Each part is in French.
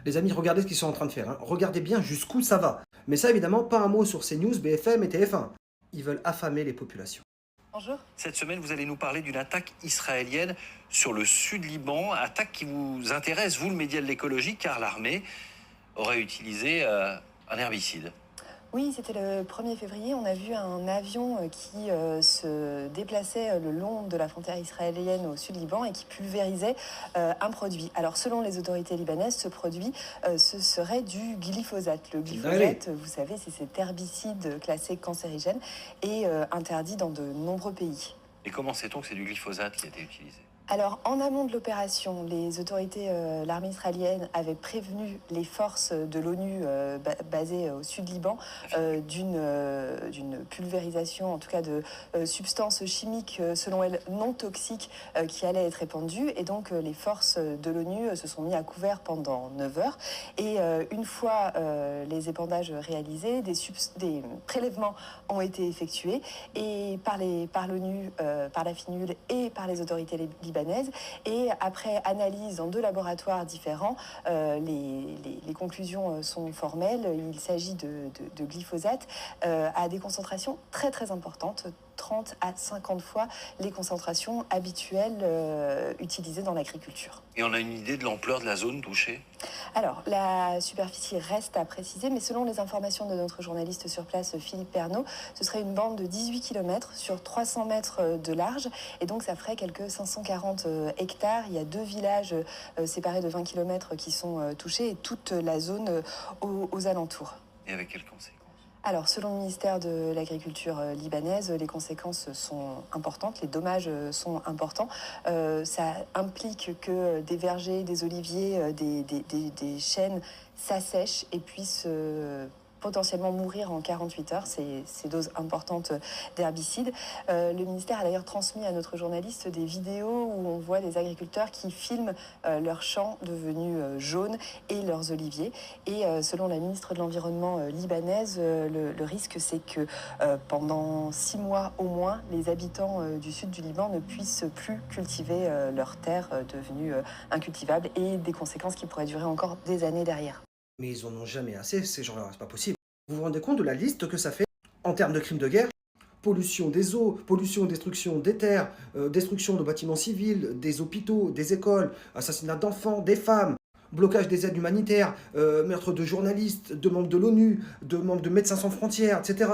Les amis, regardez ce qu'ils sont en train de faire, hein. Regardez bien jusqu'où ça va. Mais ça, évidemment, pas un mot sur CNews, BFM et TF1. Ils veulent affamer les populations. Bonjour. Cette semaine, vous allez nous parler d'une attaque israélienne sur le sud Liban, attaque qui vous intéresse, vous, le média de l'écologie, car l'armée aurait utilisé un herbicide. Oui, c'était le 1er février. On a vu un avion qui se déplaçait le long de la frontière israélienne au sud Liban et qui pulvérisait un produit. Alors, selon les autorités libanaises, ce produit, ce serait du glyphosate. Le glyphosate, vous savez, c'est cet herbicide classé cancérigène et interdit dans de nombreux pays. Et comment sait-on que c'est du glyphosate qui a été utilisé? Alors, en amont de l'opération, les autorités, l'armée israélienne avait prévenu les forces de l'ONU basées au sud Liban d'une pulvérisation, en tout cas de substances chimiques, selon elles, non toxiques qui allaient être répandues. Et donc, les forces de l'ONU se sont mis à couvert pendant 9 heures. Et une fois les épandages réalisés, des prélèvements ont été effectués et par l'ONU, par la FINUL et par les autorités libanaises. Et après analyse dans 2 laboratoires différents, les conclusions sont formelles. Il s'agit de glyphosate à des concentrations très très importantes, 30 à 50 fois les concentrations habituelles utilisées dans l'agriculture. Et on a une idée de l'ampleur de la zone touchée? Alors, la superficie reste à préciser, mais selon les informations de notre journaliste sur place, Philippe Pernaut, ce serait une bande de 18 km sur 300 mètres de large, et donc ça ferait quelques 540 hectares. Il y a 2 villages séparés de 20 km qui sont touchés, et toute la zone aux alentours. Et avec quelles conséquences? Alors, selon le ministère de l'Agriculture libanaise, les conséquences sont importantes, les dommages sont importants. Ça implique que des vergers, des oliviers, des chênes s'assèchent et puissent potentiellement mourir en 48 heures, ces doses importantes d'herbicides. Le ministère a d'ailleurs transmis à notre journaliste des vidéos où on voit des agriculteurs qui filment leurs champs devenus jaunes et leurs oliviers. Et selon la ministre de l'Environnement libanaise, le risque c'est que pendant 6 mois au moins, les habitants du sud du Liban ne puissent plus cultiver leurs terres devenues incultivables, et des conséquences qui pourraient durer encore des années derrière. Mais ils en ont jamais assez, ces gens-là, c'est pas possible. Vous vous rendez compte de la liste que ça fait en termes de crimes de guerre? Pollution des eaux, pollution, destruction des terres, destruction de bâtiments civils, des hôpitaux, des écoles, assassinat d'enfants, des femmes, blocage des aides humanitaires, meurtre de journalistes, de membres de l'ONU, de membres de Médecins sans frontières, etc.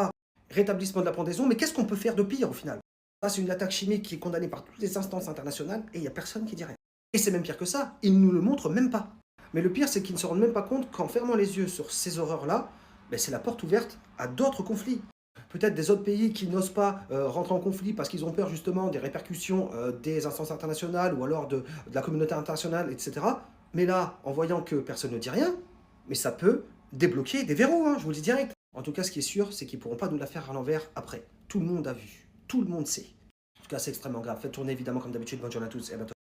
Rétablissement de la pendaison, mais qu'est-ce qu'on peut faire de pire au final? Ça, c'est une attaque chimique qui est condamnée par toutes les instances internationales et il n'y a personne qui dit rien. Et c'est même pire que ça, ils ne nous le montrent même pas. Mais le pire, c'est qu'ils ne se rendent même pas compte qu'en fermant les yeux sur ces horreurs-là, ben, c'est la porte ouverte à d'autres conflits. Peut-être des autres pays qui n'osent pas rentrer en conflit parce qu'ils ont peur justement des répercussions des instances internationales ou alors de la communauté internationale, etc. Mais là, en voyant que personne ne dit rien, mais ça peut débloquer des verrous, hein, je vous le dis direct. En tout cas, ce qui est sûr, c'est qu'ils ne pourront pas nous la faire à l'envers après. Tout le monde a vu, tout le monde sait. En tout cas, c'est extrêmement grave. Faites tourner évidemment comme d'habitude. Bonne journée à tous et à bientôt.